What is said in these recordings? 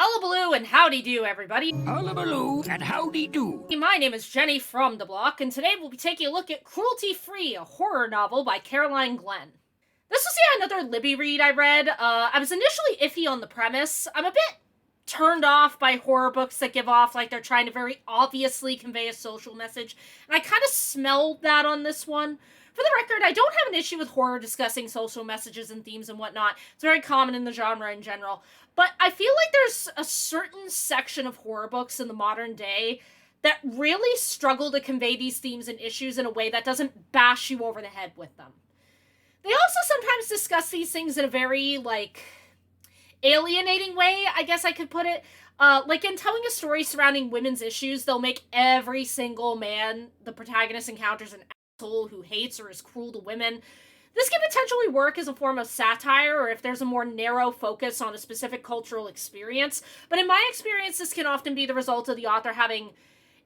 Hullabaloo and howdy-do, everybody. Hullabaloo and howdy-do. My name is Jenny from the block, and today we'll be taking a look at Cruelty Free, a horror novel by Caroline Glenn. This was another Libby read I read. I was initially iffy on the premise. I'm a bit turned off by horror books that give off like they're trying to very obviously convey a social message, and I kind of smelled that on this one. For the record, I don't have an issue with horror discussing social messages and themes and whatnot. It's very common in the genre in general. But I feel like there's a certain section of horror books in the modern day that really struggle to convey these themes and issues in a way that doesn't bash you over the head with them. They also sometimes discuss these things in a very, alienating way, I guess I could put it. Like in telling a story surrounding women's issues, they'll make every single man the protagonist encounters an asshole who hates or is cruel to women. This can potentially work as a form of satire, or if there's a more narrow focus on a specific cultural experience, but in my experience, this can often be the result of the author having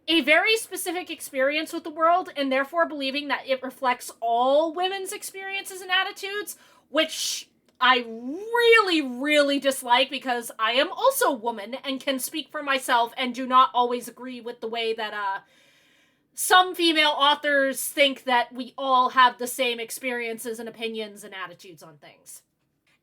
a very specific experience with the world, and therefore believing that it reflects all women's experiences and attitudes, which I really, really dislike because I am also a woman and can speak for myself and do not always agree with the way that, some female authors think that we all have the same experiences and opinions and attitudes on things.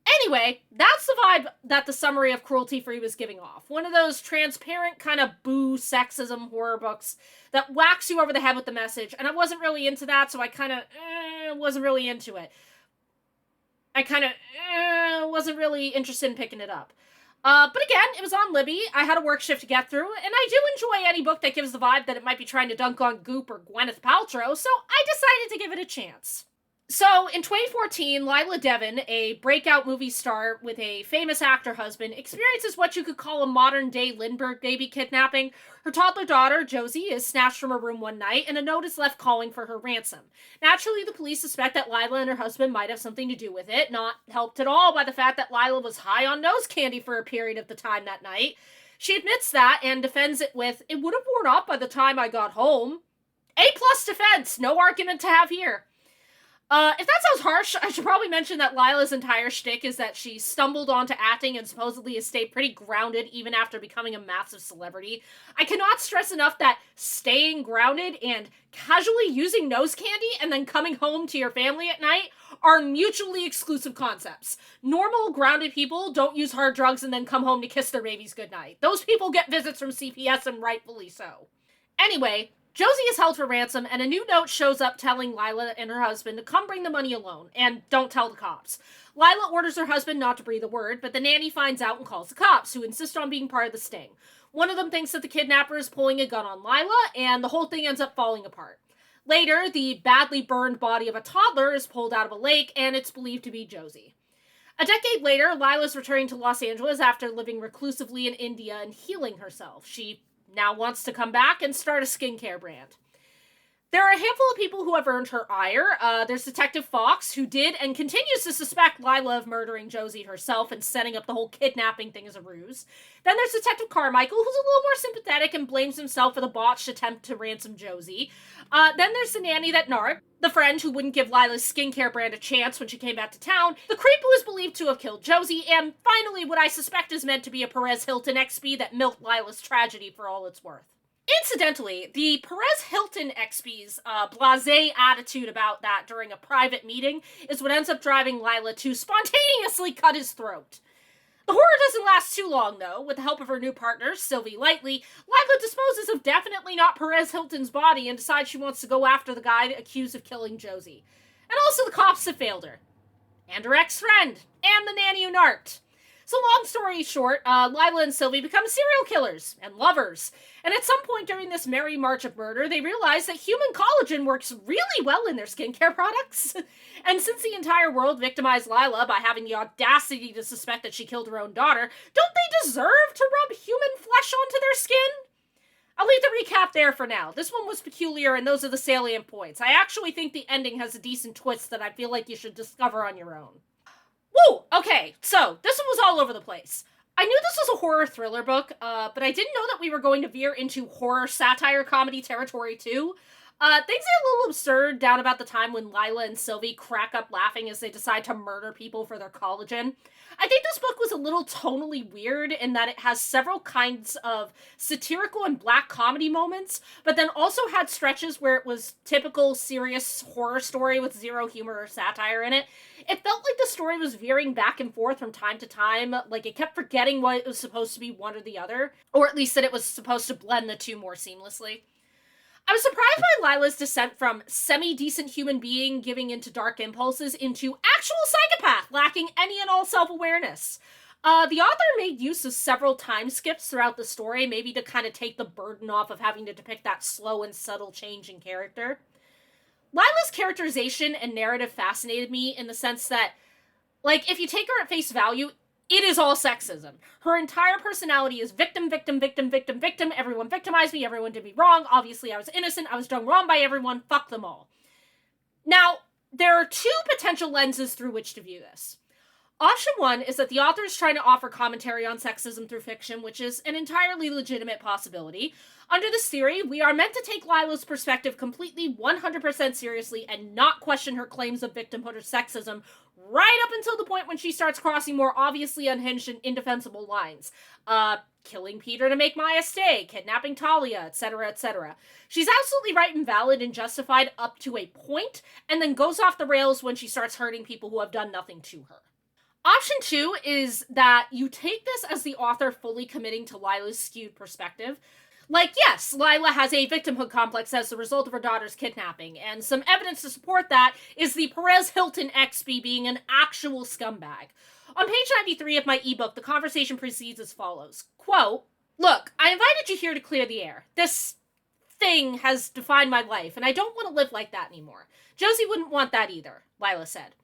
Anyway, that's the vibe that the summary of Cruelty Free was giving off. One of those transparent kind of boo sexism horror books that whacks you over the head with the message, and I wasn't really into that, so I kind of wasn't really into it. I kind of wasn't really interested in picking it up. But again, it was on Libby, I had a work shift to get through, and I do enjoy any book that gives the vibe that it might be trying to dunk on Goop or Gwyneth Paltrow, so I decided to give it a chance. So, in 2014, Lila Devon, a breakout movie star with a famous actor husband, experiences what you could call a modern-day Lindbergh baby kidnapping. Her toddler daughter, Josie, is snatched from her room one night, and a note is left calling for her ransom. Naturally, the police suspect that Lila and her husband might have something to do with it, not helped at all by the fact that Lila was high on nose candy for a period of the time that night. She admits that, and defends it with, "It would have worn off by the time I got home." A+ defense, no argument to have here. If that sounds harsh, I should probably mention that Lila's entire shtick is that she stumbled onto acting and supposedly has stayed pretty grounded even after becoming a massive celebrity. I cannot stress enough that staying grounded and casually using nose candy and then coming home to your family at night are mutually exclusive concepts. Normal, grounded people don't use hard drugs and then come home to kiss their babies goodnight. Those people get visits from CPS, and rightfully so. Anyway, Josie is held for ransom, and a new note shows up telling Lila and her husband to come bring the money alone, and don't tell the cops. Lila orders her husband not to breathe a word, but the nanny finds out and calls the cops, who insist on being part of the sting. One of them thinks that the kidnapper is pulling a gun on Lila, and the whole thing ends up falling apart. Later, the badly burned body of a toddler is pulled out of a lake, and it's believed to be Josie. A decade later, Lila's returning to Los Angeles after living reclusively in India and healing herself. She now wants to come back and start a skincare brand. There are a handful of people who have earned her ire. There's Detective Fox, who did and continues to suspect Lila of murdering Josie herself and setting up the whole kidnapping thing as a ruse. Then there's Detective Carmichael, who's a little more sympathetic and blames himself for the botched attempt to ransom Josie. Then there's the nanny that narked, the friend who wouldn't give Lila's skincare brand a chance when she came back to town, the creep who is believed to have killed Josie, and finally what I suspect is meant to be a Perez Hilton XP that milked Lila's tragedy for all it's worth. Incidentally, the Perez Hilton XP's blasé attitude about that during a private meeting is what ends up driving Lila to spontaneously cut his throat. The horror doesn't last too long, though. With the help of her new partner, Sylvie Lightly, Lila disposes of definitely not Perez Hilton's body and decides she wants to go after the guy accused of killing Josie. And also the cops have failed her. And her ex-friend. And the nanny who narked. So long story short, Lila and Sylvie become serial killers and lovers. And at some point during this merry march of murder, they realize that human collagen works really well in their skincare products. And since the entire world victimized Lila by having the audacity to suspect that she killed her own daughter, don't they deserve to rub human flesh onto their skin? I'll leave the recap there for now. This one was peculiar, and those are the salient points. I actually think the ending has a decent twist that I feel like you should discover on your own. Woo! Okay, so this one was all over the place. I knew this was a horror thriller book, but I didn't know that we were going to veer into horror satire comedy territory too. Things get a little absurd down about the time when Lila and Sylvie crack up laughing as they decide to murder people for their collagen. I think this book was a little tonally weird in that it has several kinds of satirical and black comedy moments, but then also had stretches where it was typical serious horror story with zero humor or satire in it. It felt like the story was veering back and forth from time to time, like it kept forgetting what it was supposed to be one or the other, or at least that it was supposed to blend the two more seamlessly. I was surprised by Lila's descent from semi-decent human being giving into dark impulses into actual psychopath lacking any and all self-awareness. The author made use of several time skips throughout the story, maybe to kind of take the burden off of having to depict that slow and subtle change in character. Lila's characterization and narrative fascinated me in the sense that, like, if you take her at face value, it is all sexism. Her entire personality is victim, victim, victim, victim, victim. Everyone victimized me. Everyone did me wrong. Obviously, I was innocent. I was done wrong by everyone. Fuck them all. Now, there are two potential lenses through which to view this. Option one is that the author is trying to offer commentary on sexism through fiction, which is an entirely legitimate possibility. Under this theory, we are meant to take Lila's perspective completely 100% seriously and not question her claims of victimhood or sexism right up until the point when she starts crossing more obviously unhinged and indefensible lines. Killing Peter to make Maya stay, kidnapping Talia, etc., etc. She's absolutely right and valid and justified up to a point, and then goes off the rails when she starts hurting people who have done nothing to her. Option two is that you take this as the author fully committing to Lila's skewed perspective. Like, yes, Lila has a victimhood complex as a result of her daughter's kidnapping, and some evidence to support that is the Perez Hilton XB being an actual scumbag. On page 93 of my ebook, the conversation proceeds as follows. Quote, "Look, I invited you here to clear the air. This thing has defined my life, and I don't want to live like that anymore. Josie wouldn't want that either," Lila said.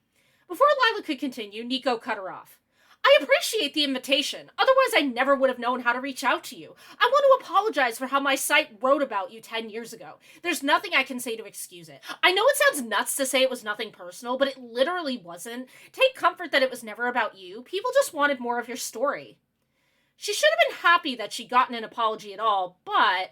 Before Lila could continue, Nico cut her off. "I appreciate the invitation. Otherwise, I never would have known how to reach out to you. I want to apologize for how my site wrote about you 10 years ago. There's nothing I can say to excuse it. I know it sounds nuts to say it was nothing personal, but it literally wasn't. Take comfort that it was never about you. People just wanted more of your story." She should have been happy that she'd gotten an apology at all, but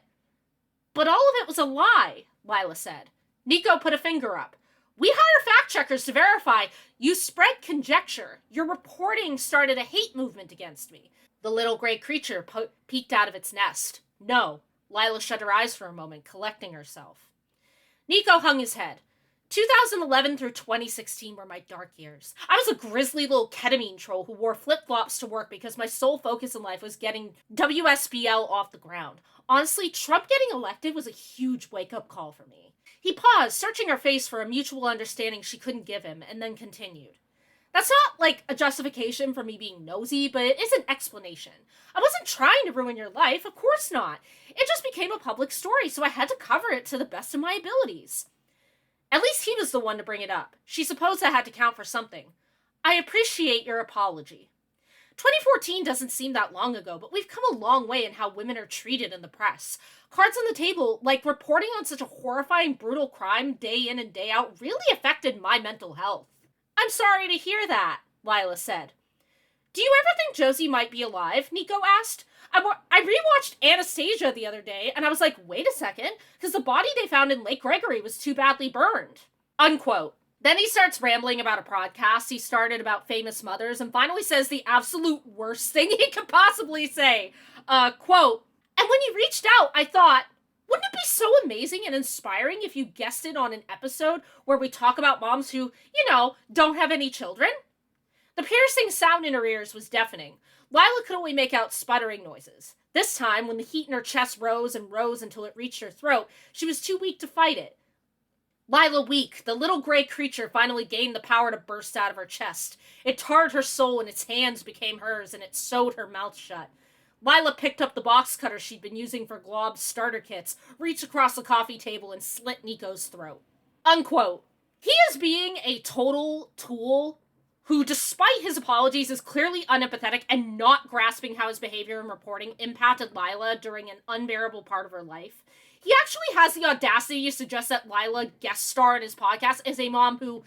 all of it was a lie, Lila said. Nico put a finger up. "We hire fact checkers to verify. You spread conjecture. Your reporting started a hate movement against me." The little gray creature peeked out of its nest. "No." Lila shut her eyes for a moment, collecting herself. Nico hung his head. 2011 through 2016 were my dark years. I was a grisly little ketamine troll who wore flip-flops to work because my sole focus in life was getting WSBL off the ground. Honestly, Trump getting elected was a huge wake-up call for me. He paused, searching her face for a mutual understanding she couldn't give him, and then continued. "That's not, like, a justification for me being nosy, but it is an explanation. I wasn't trying to ruin your life, of course not. It just became a public story, so I had to cover it to the best of my abilities." At least he was the one to bring it up. She supposed that had to count for something. "I appreciate your apology. 2014 doesn't seem that long ago, but we've come a long way in how women are treated in the press. Cards on the table, like reporting on such a horrifying, brutal crime day in and day out, really affected my mental health." "I'm sorry to hear that," Lila said. "Do you ever think Josie might be alive?" Nico asked. I rewatched Anastasia the other day, and I was like, wait a second, because the body they found in Lake Gregory was too badly burned. Unquote. Then he starts rambling about a podcast he started about famous mothers, and finally says the absolute worst thing he could possibly say. Quote, "And when you reached out, I thought, wouldn't it be so amazing and inspiring if you guested on an episode where we talk about moms who, don't have any children?" The piercing sound in her ears was deafening. Lila could only make out sputtering noises. This time, when the heat in her chest rose and rose until it reached her throat, she was too weak to fight it. Lila weak, the little gray creature finally gained the power to burst out of her chest. It tarred her soul and its hands became hers and it sewed her mouth shut. Lila picked up the box cutter she'd been using for Glob's starter kits, reached across the coffee table and slit Nico's throat. Unquote. He is being a total tool who, despite his apologies, is clearly unempathetic and not grasping how his behavior and reporting impacted Lila during an unbearable part of her life. He actually has the audacity to suggest that Lila guest star in his podcast as a mom who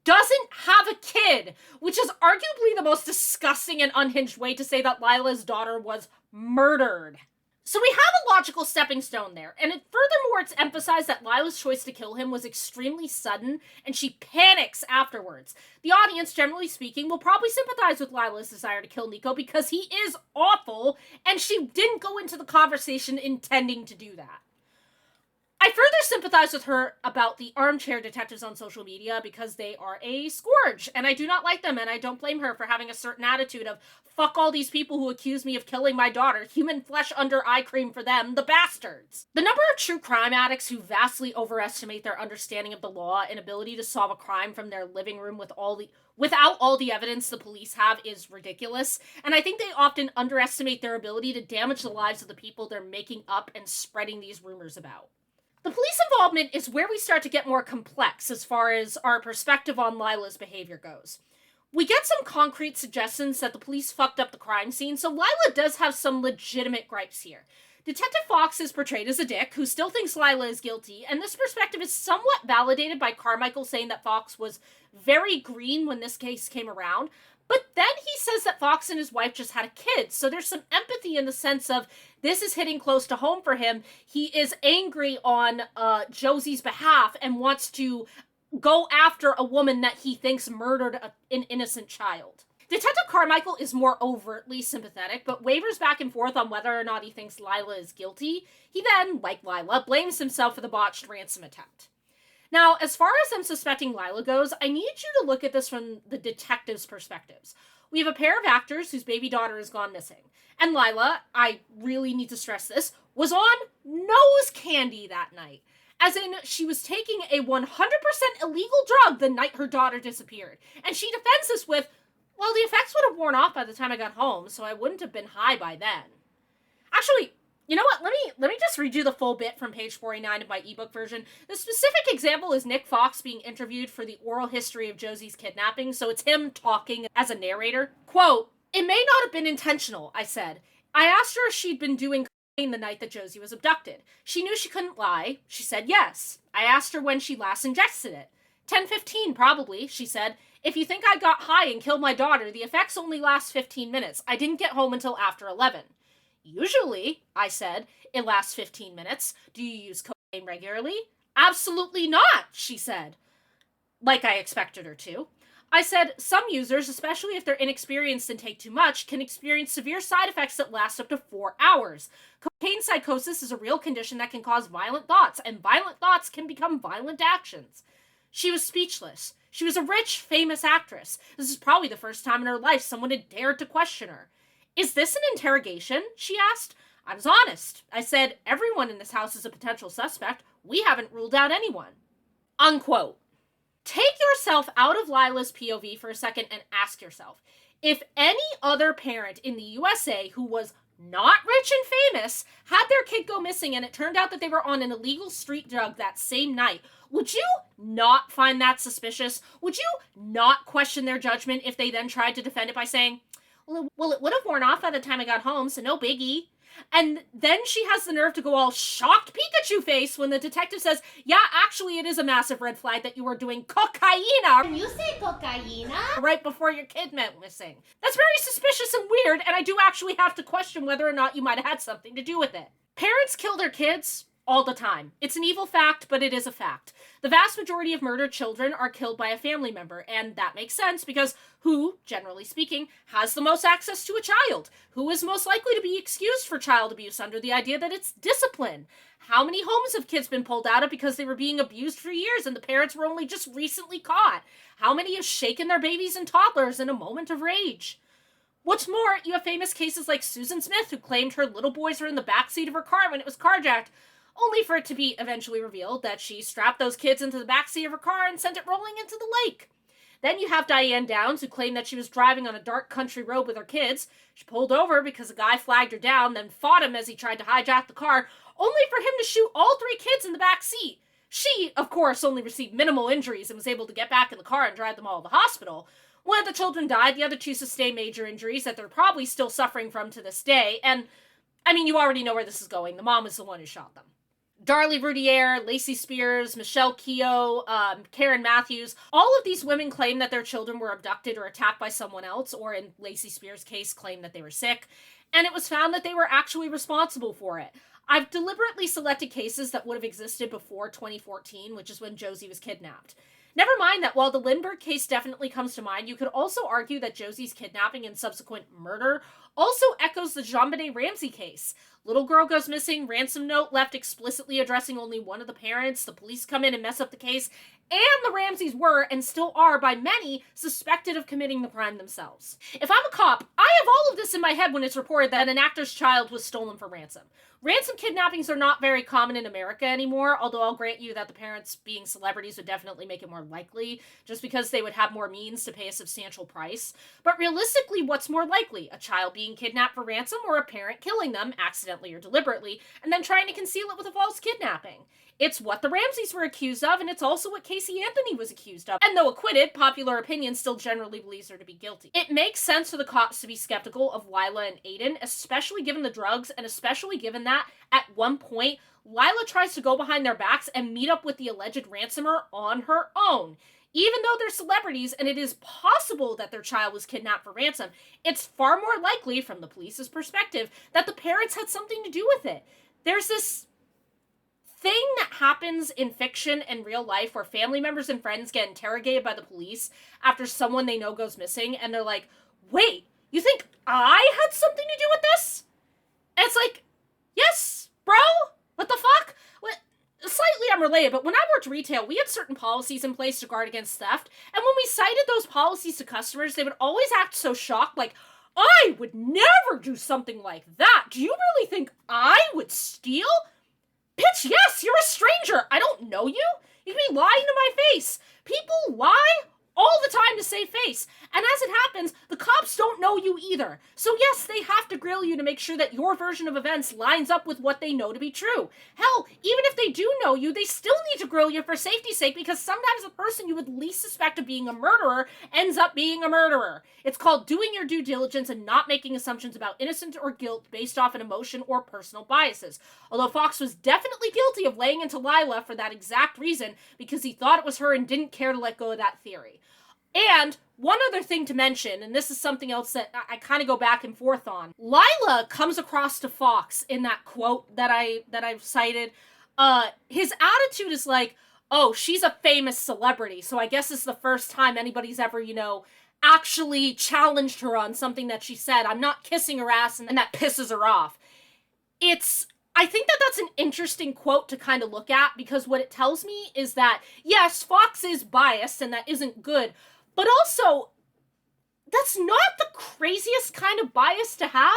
doesn't have a kid, which is arguably the most disgusting and unhinged way to say that Lila's daughter was murdered. So we have a logical stepping stone there, and furthermore, it's emphasized that Lila's choice to kill him was extremely sudden, and she panics afterwards. The audience, generally speaking, will probably sympathize with Lila's desire to kill Nico because he is awful, and she didn't go into the conversation intending to do that. I further sympathize with her about the armchair detectives on social media because they are a scourge, and I do not like them, and I don't blame her for having a certain attitude of, fuck all these people who accuse me of killing my daughter, human flesh under eye cream for them, the bastards. The number of true crime addicts who vastly overestimate their understanding of the law and ability to solve a crime from their living room without all the evidence the police have is ridiculous, and I think they often underestimate their ability to damage the lives of the people they're making up and spreading these rumors about. The police involvement is where we start to get more complex as far as our perspective on Lila's behavior goes. We get some concrete suggestions that the police fucked up the crime scene, so Lila does have some legitimate gripes here. Detective Fox is portrayed as a dick who still thinks Lila is guilty, and this perspective is somewhat validated by Carmichael saying that Fox was very green when this case came around, but then he says that Fox and his wife just had a kid, so there's some empathy in the sense of this is hitting close to home for him. He is angry on Josie's behalf and wants to go after a woman that he thinks murdered an innocent child. Detective Carmichael is more overtly sympathetic, but wavers back and forth on whether or not he thinks Lila is guilty. He then, like Lila, blames himself for the botched ransom attempt. Now, as far as them suspecting Lila goes, I need you to look at this from the detective's perspectives. We have a pair of actors whose baby daughter has gone missing. And Lila, I really need to stress this, was on nose candy that night. As in, she was taking a 100% illegal drug the night her daughter disappeared. And she defends this with, well, the effects would have worn off by the time I got home, so I wouldn't have been high by then. Actually, you know what? Let me just redo the full bit from page 49 of my ebook version. The specific example is Nick Fox being interviewed for the oral history of Josie's kidnapping, so it's him talking as a narrator. Quote, "It may not have been intentional," I said. "I asked her if she'd been doing cocaine the night that Josie was abducted. She knew she couldn't lie. She said yes. I asked her when she last ingested it. 10:15 probably," she said. "If you think I got high and killed my daughter, the effects only last 15 minutes. I didn't get home until after 11. "Usually," I said, "it lasts 15 minutes. Do you use cocaine regularly?" "Absolutely not," she said. Like I expected her to. I said, "Some users, especially if they're inexperienced and take too much, can experience severe side effects that last up to 4 hours. Cocaine psychosis is a real condition that can cause violent thoughts, and violent thoughts can become violent actions." She was speechless. She was a rich, famous actress. This is probably the first time in her life someone had dared to question her. "Is this an interrogation?" she asked. I was honest. I said, "Everyone in this house is a potential suspect. We haven't ruled out anyone." Unquote. Take yourself out of Lila's POV for a second and ask yourself, if any other parent in the USA who was not rich and famous had their kid go missing and it turned out that they were on an illegal street drug that same night, would you not find that suspicious? Would you not question their judgment if they then tried to defend it by saying, well, it would have worn off by the time I got home, so no biggie. And then she has the nerve to go all shocked Pikachu face when the detective says, "Yeah, actually it is a massive red flag that you were doing cocaina." Can you say cocaina? Right before your kid went missing. That's very suspicious and weird, and I do actually have to question whether or not you might have had something to do with it. Parents kill their kids all the time. It's an evil fact, but it is a fact. The vast majority of murdered children are killed by a family member, and that makes sense because who, generally speaking, has the most access to a child? Who is most likely to be excused for child abuse under the idea that it's discipline? How many homes have kids been pulled out of because they were being abused for years and the parents were only just recently caught? How many have shaken their babies and toddlers in a moment of rage? What's more, you have famous cases like Susan Smith, who claimed her little boys were in the backseat of her car when it was carjacked, only for it to be eventually revealed that she strapped those kids into the backseat of her car and sent it rolling into the lake. Then you have Diane Downs, who claimed that she was driving on a dark country road with her kids. She pulled over because a guy flagged her down, then fought him as he tried to hijack the car, only for him to shoot all 3 kids in the back seat. She, of course, only received minimal injuries and was able to get back in the car and drive them all to the hospital. One of the children died, the other 2 sustained major injuries that they're probably still suffering from to this day, and, I mean, you already know where this is going. The mom was the one who shot them. Darlie Routier, Lacey Spears, Michelle Keough, Karen Matthews, all of these women claim that their children were abducted or attacked by someone else, or in Lacey Spears' case, claim that they were sick. and it was found that they were actually responsible for it. I've deliberately selected cases that would have existed before 2014, which is when Josie was kidnapped. Never mind that while the Lindbergh case definitely comes to mind, you could also argue that Josie's kidnapping and subsequent murder also echoes the JonBenet Ramsey case. Little girl goes missing, ransom note left explicitly addressing only one of the parents, the police come in and mess up the case, and the Ramseys were, and still are by many, suspected of committing the crime themselves. If I'm a cop, I have all of this in my head when it's reported that an actor's child was stolen for ransom. Ransom kidnappings are not very common in America anymore, although I'll grant you that the parents being celebrities would definitely make it more likely, just because they would have more means to pay a substantial price. But realistically, what's more likely? A child being kidnapped for ransom, or a parent killing them, accidentally or deliberately, and then trying to conceal it with a false kidnapping? It's what the Ramseys were accused of, and it's also what Casey Anthony was accused of. And though acquitted, popular opinion still generally believes her to be guilty. It makes sense for the cops to be skeptical of Lila and Aiden, especially given the drugs, and especially given that, at one point, Lila tries to go behind their backs and meet up with the alleged ransomer on her own. Even though they're celebrities and it is possible that their child was kidnapped for ransom, it's far more likely, from the police's perspective, that the parents had something to do with it. There's this thing that happens in fiction and real life where family members and friends get interrogated by the police after someone they know goes missing, and they're like, wait, you think I had something to do with this? And it's like, yes, bro, what the fuck? What? Slightly unrelated, but when I worked retail, we had certain policies in place to guard against theft, and when we cited those policies to customers, they would always act so shocked, like, I would never do something like that. Do you really think I would steal? Bitch, yes, you're a stranger. I don't know you. You can be lying to my face. People lie all the time to save face. And as it happens, the cops don't know you either. So yes, they have to grill you to make sure that your version of events lines up with what they know to be true. Hell, even if they do know you, they still need to grill you for safety's sake, because sometimes the person you would least suspect of being a murderer ends up being a murderer. It's called doing your due diligence and not making assumptions about innocence or guilt based off an emotion or personal biases. Although Fox was definitely guilty of laying into Lila for that exact reason, because he thought it was her and didn't care to let go of that theory. And one other thing to mention, and this is something else that I kind of go back and forth on. Lila comes across to Fox in that quote that I've cited. His attitude is like, oh, she's a famous celebrity, so I guess it's the first time anybody's ever, actually challenged her on something that she said. I'm not kissing her ass, and that pisses her off. I think that that's an interesting quote to kind of look at, because what it tells me is that, yes, Fox is biased, and that isn't good, but also, that's not the craziest kind of bias to have.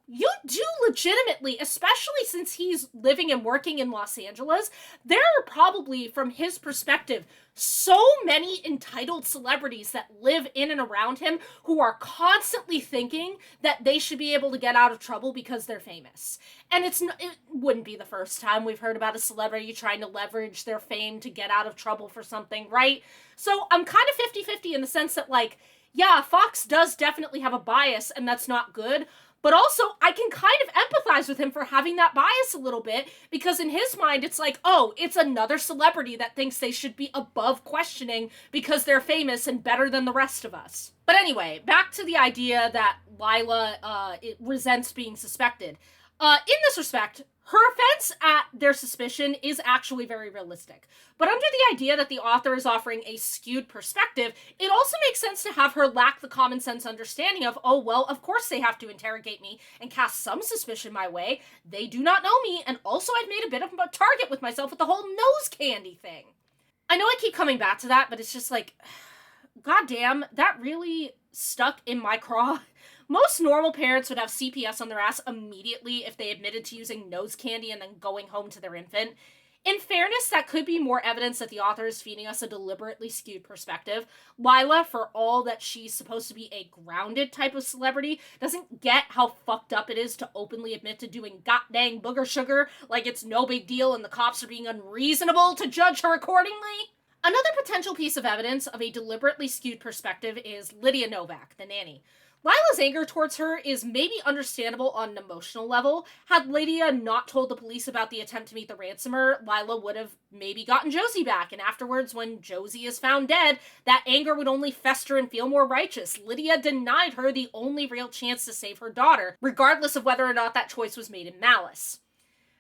You do legitimately, especially since he's living and working in Los Angeles, there are probably, from his perspective, so many entitled celebrities that live in and around him who are constantly thinking that they should be able to get out of trouble because they're famous. And it wouldn't be the first time we've heard about a celebrity trying to leverage their fame to get out of trouble for something, right? So I'm kind of 50-50 in the sense that, yeah, Fox does definitely have a bias, and that's not good. But also, I can kind of empathize with him for having that bias a little bit, because in his mind, it's like, oh, it's another celebrity that thinks they should be above questioning because they're famous and better than the rest of us. But anyway, back to the idea that Lila resents being suspected. In this respect, her offense at their suspicion is actually very realistic. But under the idea that the author is offering a skewed perspective, it also makes sense to have her lack the common sense understanding of, oh, well, of course they have to interrogate me and cast some suspicion my way. They do not know me, and also I've made a bit of a target with myself with the whole nose candy thing. I know I keep coming back to that, but it's just like, goddamn, that really stuck in my craw. Most normal parents would have CPS on their ass immediately if they admitted to using nose candy and then going home to their infant. In fairness, that could be more evidence that the author is feeding us a deliberately skewed perspective. Lila, for all that she's supposed to be a grounded type of celebrity, doesn't get how fucked up it is to openly admit to doing goddamn booger sugar like it's no big deal and the cops are being unreasonable to judge her accordingly. Another potential piece of evidence of a deliberately skewed perspective is Lydia Novak, the nanny. Lila's anger towards her is maybe understandable on an emotional level. Had Lydia not told the police about the attempt to meet the ransomer, Lila would have maybe gotten Josie back, and afterwards, when Josie is found dead, that anger would only fester and feel more righteous. Lydia denied her the only real chance to save her daughter, regardless of whether or not that choice was made in malice.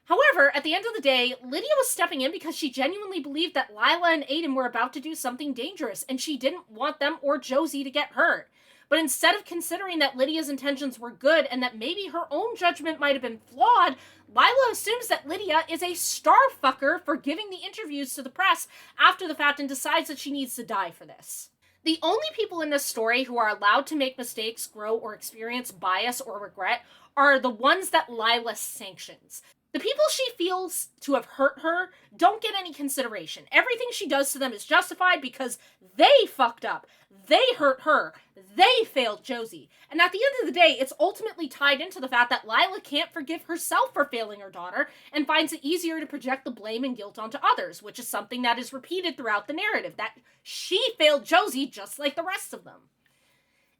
However, at the end of the day, Lydia was stepping in because she genuinely believed that Lila and Aiden were about to do something dangerous, and she didn't want them or Josie to get hurt. But instead of considering that Lydia's intentions were good and that maybe her own judgment might have been flawed, Lila assumes that Lydia is a starfucker for giving the interviews to the press after the fact and decides that she needs to die for this. The only people in this story who are allowed to make mistakes, grow, or experience bias or regret are the ones that Lila sanctions. The people she feels to have hurt her don't get any consideration. Everything she does to them is justified because they fucked up. They hurt her. They failed Josie. And at the end of the day, it's ultimately tied into the fact that Lila can't forgive herself for failing her daughter and finds it easier to project the blame and guilt onto others, which is something that is repeated throughout the narrative, that she failed Josie just like the rest of them.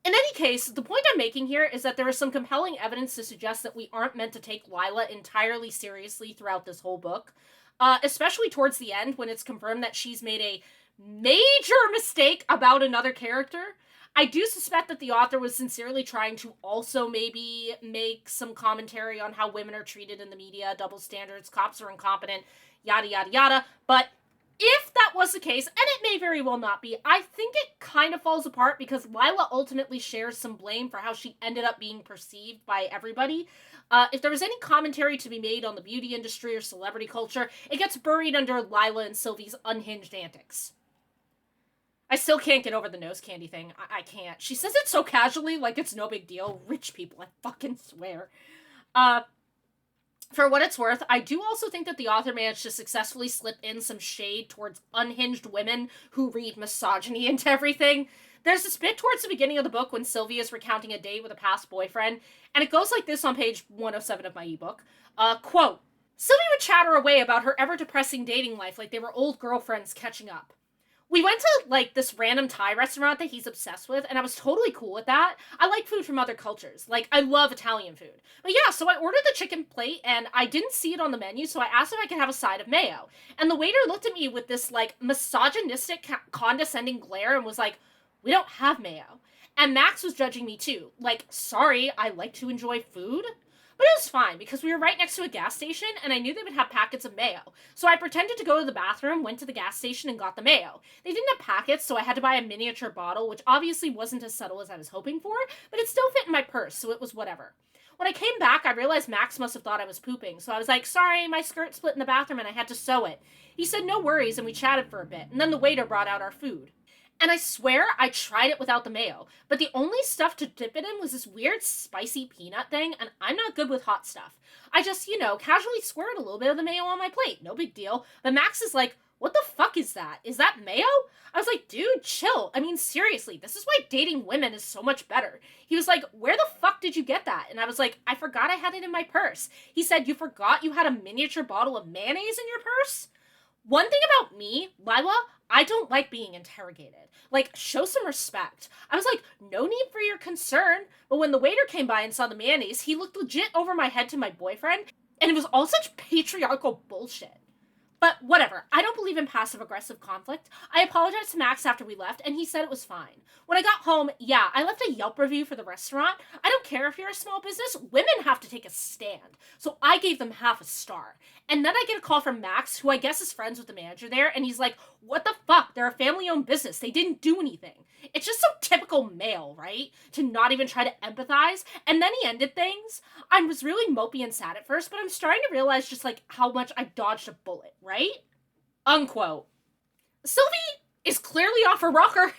In any case, the point I'm making here is that there is some compelling evidence to suggest that we aren't meant to take Lila entirely seriously throughout this whole book, especially towards the end when it's confirmed that she's made a major mistake about another character. I do suspect that the author was sincerely trying to also maybe make some commentary on how women are treated in the media, double standards, cops are incompetent, yada yada yada, but if that was the case, and it may very well not be, I think it kind of falls apart because Lila ultimately shares some blame for how she ended up being perceived by everybody. If there was any commentary to be made on the beauty industry or celebrity culture, it gets buried under Lila and Sylvie's unhinged antics. I still can't get over the nose candy thing. I can't. She says it so casually, like it's no big deal. Rich people, I fucking swear. For what it's worth, I do also think that the author managed to successfully slip in some shade towards unhinged women who read misogyny into everything. There's this bit towards the beginning of the book when Sylvia is recounting a date with a past boyfriend, and it goes like this on page 107 of my ebook. Quote, Sylvia would chatter away about her ever-depressing dating life like they were old girlfriends catching up. We went to, like, this random Thai restaurant that he's obsessed with, and I was totally cool with that. I like food from other cultures. Like, I love Italian food. But yeah, so I ordered the chicken plate, and I didn't see it on the menu, so I asked if I could have a side of mayo. And the waiter looked at me with this, like, misogynistic, condescending glare and was like, we don't have mayo. And Max was judging me, too. Like, sorry, I like to enjoy food. But it was fine, because we were right next to a gas station, and I knew they would have packets of mayo. So I pretended to go to the bathroom, went to the gas station, and got the mayo. They didn't have packets, so I had to buy a miniature bottle, which obviously wasn't as subtle as I was hoping for, but it still fit in my purse, so it was whatever. When I came back, I realized Max must have thought I was pooping, so I was like, sorry, my skirt split in the bathroom and I had to sew it. He said no worries, and we chatted for a bit, and then the waiter brought out our food. And I swear I tried it without the mayo, but the only stuff to dip it in was this weird spicy peanut thing, and I'm not good with hot stuff. I just, casually squirted a little bit of the mayo on my plate, no big deal. But Max is like, what the fuck is that? Is that mayo? I was like, dude, chill. I mean, seriously, this is why dating women is so much better. He was like, where the fuck did you get that? And I was like, I forgot I had it in my purse. He said, you forgot you had a miniature bottle of mayonnaise in your purse? One thing about me, Lila, I don't like being interrogated. Like, show some respect. I was like, no need for your concern. But when the waiter came by and saw the mayonnaise, he looked legit over my head to my boyfriend, and it was all such patriarchal bullshit. But whatever, I don't believe in passive-aggressive conflict. I apologized to Max after we left, and he said it was fine. When I got home, yeah, I left a Yelp review for the restaurant. I don't care if you're a small business, women have to take a stand. So I gave them half a star. And then I get a call from Max, who I guess is friends with the manager there, and he's like, what the fuck? They're a family-owned business. They didn't do anything. It's just so typical male, right? To not even try to empathize. And then he ended things. I was really mopey and sad at first, but I'm starting to realize just, like, how much I dodged a bullet, right? Unquote. Sylvie is clearly off her rocker.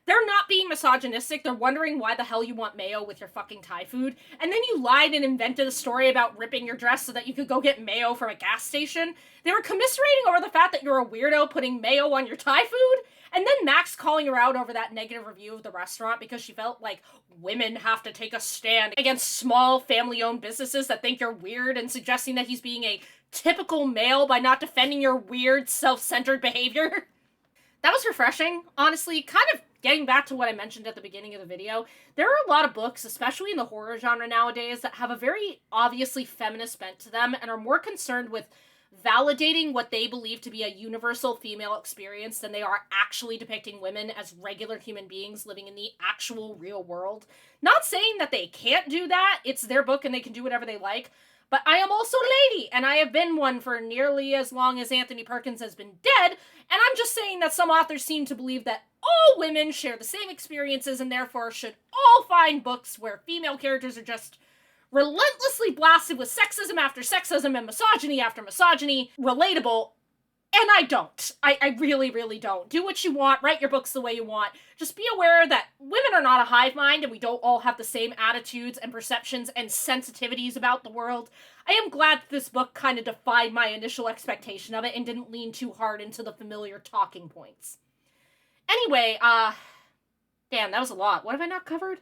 They're not being misogynistic. They're wondering why the hell you want mayo with your fucking Thai food. And then you lied and invented a story about ripping your dress so that you could go get mayo from a gas station. They were commiserating over the fact that you're a weirdo putting mayo on your Thai food. And then Max calling her out over that negative review of the restaurant because she felt like women have to take a stand against small family-owned businesses that think you're weird, and suggesting that he's being a typical male by not defending your weird, self-centered behavior. That was refreshing. Honestly, kind of getting back to what I mentioned at the beginning of the video, there are a lot of books, especially in the horror genre nowadays, that have a very obviously feminist bent to them and are more concerned with validating what they believe to be a universal female experience than they are actually depicting women as regular human beings living in the actual real world. Not saying that they can't do that, it's their book and they can do whatever they like, but I am also a lady, and I have been one for nearly as long as Anthony Perkins has been dead, and I'm just saying that some authors seem to believe that all women share the same experiences and therefore should all find books where female characters are just relentlessly blasted with sexism after sexism and misogyny after misogyny, relatable, and I don't. I really, really don't. Do what you want, write your books the way you want. Just be aware that women are not a hive mind and we don't all have the same attitudes and perceptions and sensitivities about the world. I am glad that this book kind of defied my initial expectation of it and didn't lean too hard into the familiar talking points. Anyway, damn, that was a lot. What have I not covered?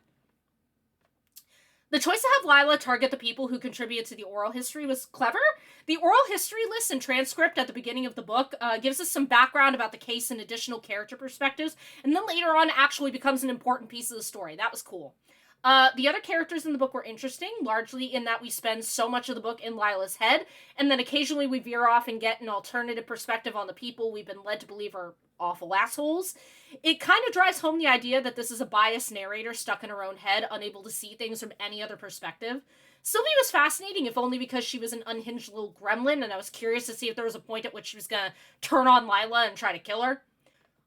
The choice to have Lila target the people who contributed to the oral history was clever. The oral history list and transcript at the beginning of the book gives us some background about the case and additional character perspectives, and then later on actually becomes an important piece of the story. That was cool. The other characters in the book were interesting, largely in that we spend so much of the book in Lila's head, and then occasionally we veer off and get an alternative perspective on the people we've been led to believe are awful assholes. It kind of drives home the idea that this is a biased narrator stuck in her own head, unable to see things from any other perspective. Sylvie was fascinating, if only because she was an unhinged little gremlin, and I was curious to see if there was a point at which she was gonna turn on Lila and try to kill her.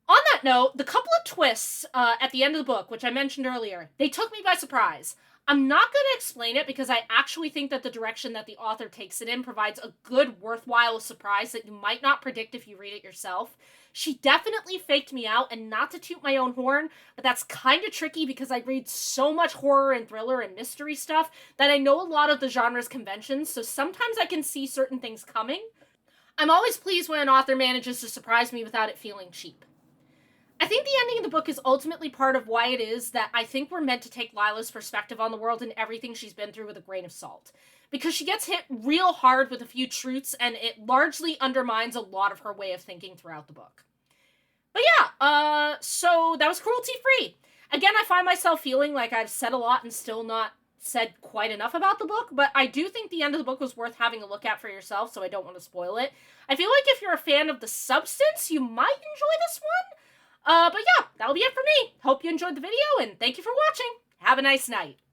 On that note, the couple of twists at the end of the book, which I mentioned earlier, they took me by surprise. I'm not going to explain it because I actually think that the direction that the author takes it in provides a good, worthwhile surprise that you might not predict if you read it yourself. She definitely faked me out, and not to toot my own horn, but that's kind of tricky because I read so much horror and thriller and mystery stuff that I know a lot of the genre's conventions, so sometimes I can see certain things coming. I'm always pleased when an author manages to surprise me without it feeling cheap. I think the ending of the book is ultimately part of why it is that I think we're meant to take Lila's perspective on the world and everything she's been through with a grain of salt. Because she gets hit real hard with a few truths, and it largely undermines a lot of her way of thinking throughout the book. But yeah, so that was Cruelty Free. Again, I find myself feeling like I've said a lot and still not said quite enough about the book, but I do think the end of the book was worth having a look at for yourself, so I don't want to spoil it. I feel like if you're a fan of the substance, you might enjoy this one. But yeah, that'll be it for me. Hope you enjoyed the video, and thank you for watching. Have a nice night.